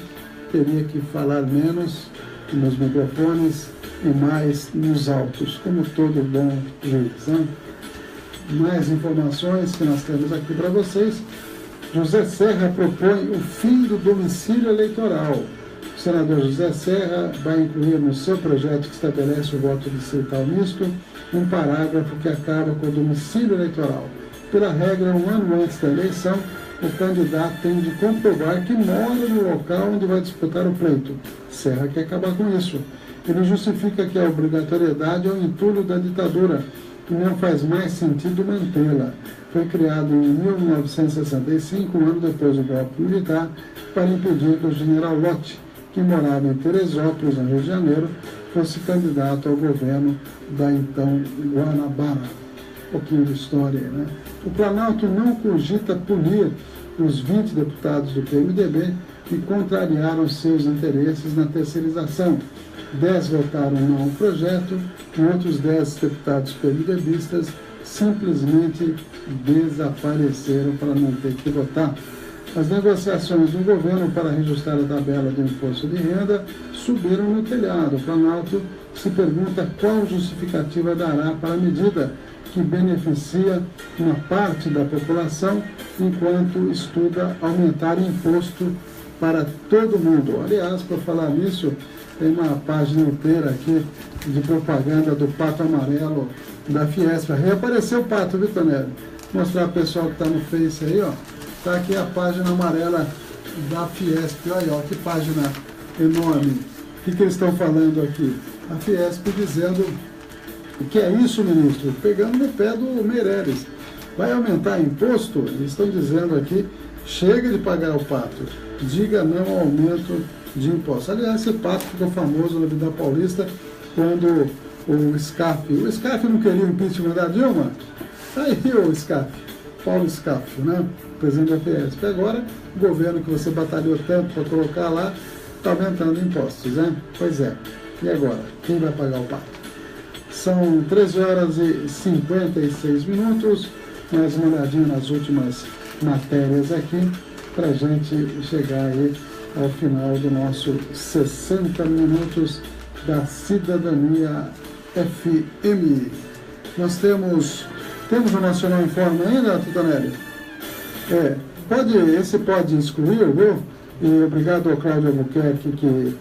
teria que falar menos nos microfones e mais nos autos, como todo bom juiz, né? Mais informações que nós temos aqui para vocês. José Serra propõe o fim do domicílio eleitoral. O senador José Serra vai incluir no seu projeto que estabelece o voto distrital misto um parágrafo que acaba com o domicílio eleitoral. Pela regra, um ano antes da eleição, o candidato tem de comprovar que mora no local onde vai disputar o pleito. Serra quer acabar com isso. Ele justifica que a obrigatoriedade é o entulho da ditadura e não faz mais sentido mantê-la. Foi criado em 1965, um ano depois do golpe militar, para impedir que o general Lott, que morava em Teresópolis, no Rio de Janeiro, fosse candidato ao governo da então Guanabara. Um pouquinho de história aí, né? O Planalto não cogita punir os 20 deputados do PMDB que contrariaram seus interesses na terceirização. 10 votaram não ao projeto e outros 10 deputados PMDBistas simplesmente desapareceram para não ter que votar. As negociações do governo para reajustar a tabela do imposto de renda subiram no telhado. O Planalto se pergunta qual justificativa dará para a medida que beneficia uma parte da população, enquanto estuda aumentar imposto para todo mundo. Aliás, para falar nisso, tem uma página inteira aqui de propaganda do Pato Amarelo da Fiesp. Reapareceu o Pato, viu, Tonelli? Mostrar para o pessoal que está no Face aí, ó. Está aqui a página amarela da Fiesp. Olha, ó, que página enorme. que eles estão falando aqui? A Fiesp dizendo que é isso, ministro, pegando no pé do Meirelles. Vai aumentar imposto? Eles estão dizendo aqui, chega de pagar o pato, diga não ao aumento de impostos. Aliás, esse pato ficou famoso na vida paulista quando o Scarfe não queria o impeachment da Dilma. Aí o Scarfe, Paulo Scarfe, né? Presidente da Fiesp. Agora, o governo que você batalhou tanto para colocar lá, está aumentando impostos, né? Pois é. E agora? Quem vai pagar o pato? São 13 horas e 56 minutos. Mais uma olhadinha nas últimas matérias aqui, para a gente chegar aí ao final do nosso 60 minutos da Cidadania FM. Nós temos o Nacional em Forma ainda, Tutanelli? Esse pode excluir, viu? E obrigado ao Cláudio Albuquerque que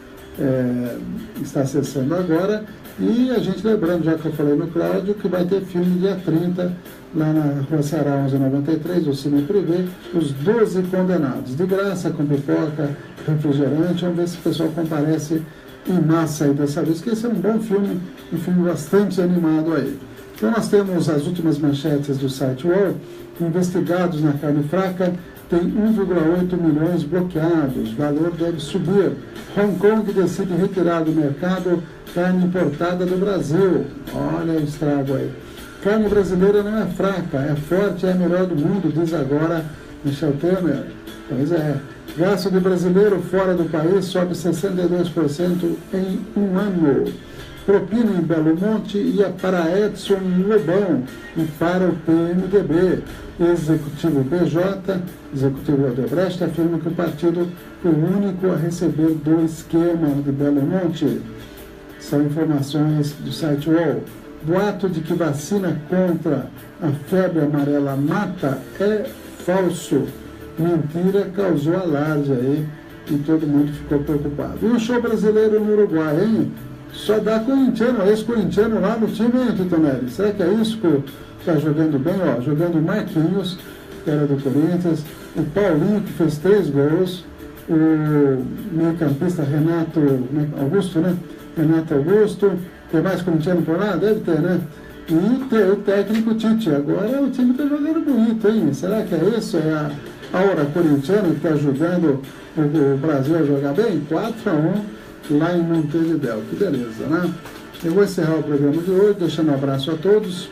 está acessando agora. E a gente lembrando, já que eu falei no Cláudio, que vai ter filme dia 30, lá na Rua Ceará 1193, o Cine Privé, Os 12 Condenados. De graça, com pipoca, refrigerante. Vamos ver se o pessoal comparece em massa aí dessa vez, que esse é um bom filme, um filme bastante animado aí. Então nós temos as últimas manchetes do site UOL. Investigados na carne fraca, tem 1,8 milhões bloqueados, valor deve subir. Hong Kong decide retirar do mercado carne importada do Brasil. Olha o estrago aí. Carne brasileira não é fraca, é forte, é a melhor do mundo, diz agora Michel Temer. Pois é. Gasto de brasileiro fora do país sobe 62% em um ano. Propina em Belo Monte ia para Edson Lobão e para o PMDB. Executivo PJ, Executivo Odebrecht, afirma que o partido foi o único a receber do esquema de Belo Monte. São informações do site UOL. Boato de que vacina contra a febre amarela mata é falso. Mentira causou alarde aí e todo mundo ficou preocupado. E o show brasileiro no Uruguai, hein? Só dá corintiano, ex-corintiano lá no time, hein, Titonelli? Será que é isso que está jogando bem? Ó, jogando Marquinhos, que era do Corinthians, o Paulinho, que fez 3 gols, o meio-campista Renato Augusto, né? Renato Augusto, tem mais corintiano por lá? Deve ter, né? E o técnico Tite. Agora o time está jogando bonito, hein? Será que é isso? É a aura corintiana que está ajudando o Brasil a jogar bem? 4-1 lá em Montevidéu. Que beleza, né? Eu vou encerrar o programa de hoje, deixando um abraço a todos.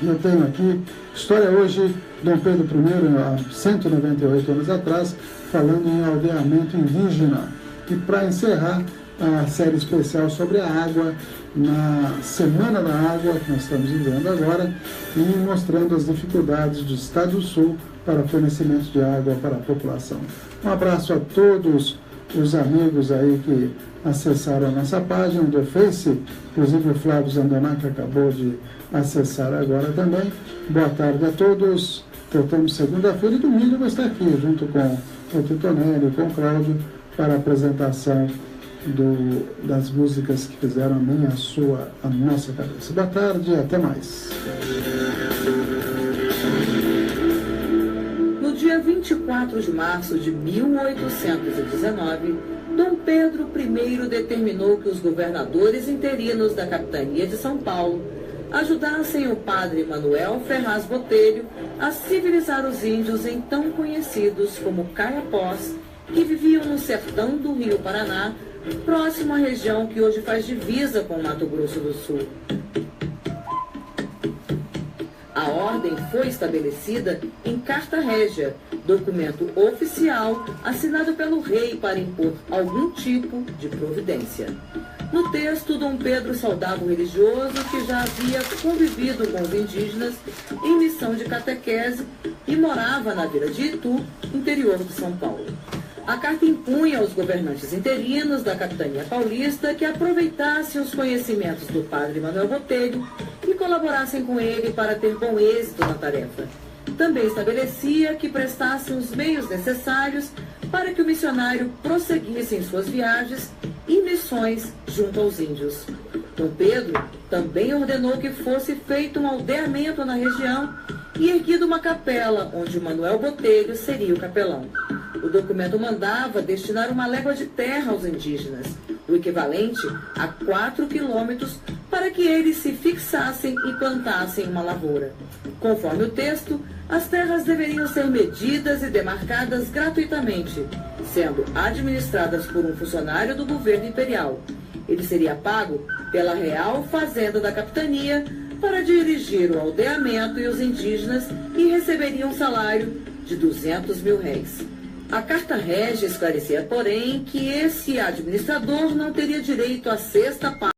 Eu tenho aqui, história hoje, Dom Pedro I, há 198 anos atrás, falando em aldeamento indígena. E para encerrar, a série especial sobre a água, na Semana da Água, que nós estamos vivendo agora, e mostrando as dificuldades do Estado do Sul para o fornecimento de água para a população. Um abraço a todos os amigos aí que acessaram a nossa página do Face, inclusive o Flávio Zandonac acabou de acessar agora também. Boa tarde a todos. Voltamos segunda-feira e domingo vai estar aqui, junto com o Titonelli e com o Cláudio, para a apresentação das músicas que fizeram a nossa cabeça. Boa tarde e até mais. No dia 24 de março de 1819, Dom Pedro I determinou que os governadores interinos da capitania de São Paulo ajudassem o padre Manuel Ferraz Botelho a civilizar os índios então conhecidos como Caiapós, que viviam no sertão do Rio Paraná, próximo à região que hoje faz divisa com o Mato Grosso do Sul. A ordem foi estabelecida em Carta Régia, documento oficial assinado pelo rei para impor algum tipo de providência. No texto, Dom Pedro saudava o religioso que já havia convivido com os indígenas em missão de catequese e morava na vila de Itu, interior de São Paulo. A carta impunha aos governantes interinos da capitania paulista que aproveitassem os conhecimentos do padre Manuel Botelho e colaborassem com ele para ter bom êxito na tarefa. Também estabelecia que prestassem os meios necessários para que o missionário prosseguisse em suas viagens e missões junto aos índios. Dom Pedro também ordenou que fosse feito um aldeamento na região e erguida uma capela, onde Manuel Botelho seria o capelão. O documento mandava destinar uma légua de terra aos indígenas. o equivalente a 4 quilômetros, para que eles se fixassem e plantassem uma lavoura. Conforme o texto, as terras deveriam ser medidas e demarcadas gratuitamente, sendo administradas por um funcionário do governo imperial. Ele seria pago pela Real Fazenda da Capitania para dirigir o aldeamento e os indígenas e receberia um salário de 200 mil réis. A Carta Régia esclarecia, porém, que esse administrador não teria direito à sexta parte.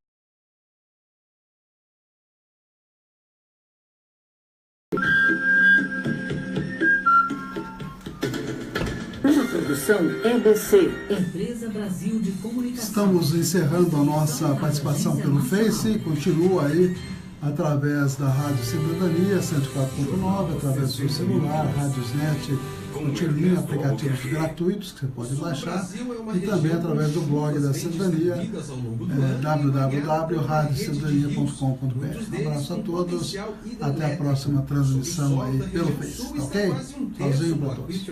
Uma produção EBC, Empresa Brasil de Comunicação. Estamos encerrando a nossa participação pelo Face, continua aí através da Rádio Cidadania 104.9, através do seu celular, Radiosnet, Multilinha, aplicativos gratuitos que você pode baixar, e também através do blog da Cidadania, www.radiocidadania.com.br. Um abraço a todos, até a próxima transmissão aí pelo Face, ok? Tchauzinho para todos.